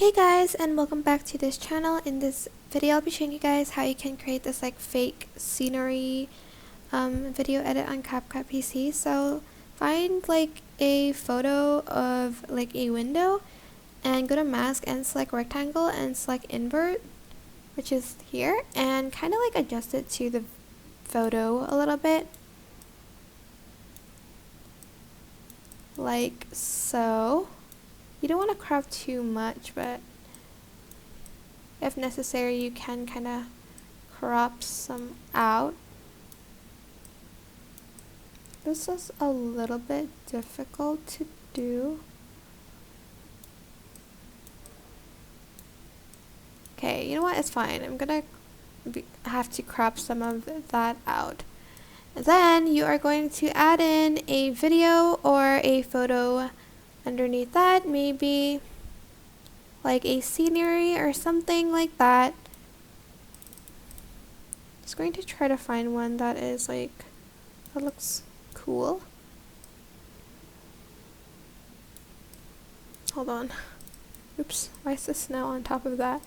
Hey guys, and welcome back to this channel. In this video I'll be showing you guys how you can create this like fake scenery video edit on CapCut PC. So find like a photo of like a window and go to mask and select rectangle and select invert, which is here, and kind of like adjust it to the photo a little bit, like so. You don't want to crop too much, but if necessary you can kind of crop some out. This is a little bit difficult to do. Okay, you know what, it's fine. I'm gonna have to crop some of that out. And then you are going to add in a video or a photo underneath that, maybe like a scenery or something like that. Just going to try to find one that is like, that looks cool. Hold on. Oops, why is the snow on top of that?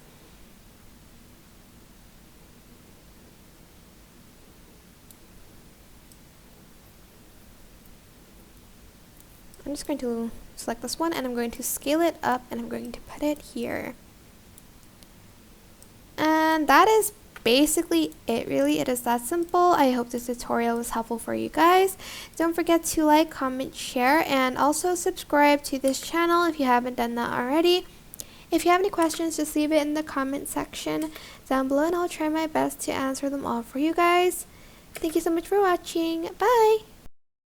I'm just going to select this one and I'm going to scale it up and I'm going to put it here. And that is basically it, really. It is that simple. I hope this tutorial was helpful for you guys. Don't forget to like, comment, share, and also subscribe to this channel if you haven't done that already. If you have any questions, just leave it in the comment section down below and I'll try my best to answer them all for you guys. Thank you so much for watching. Bye!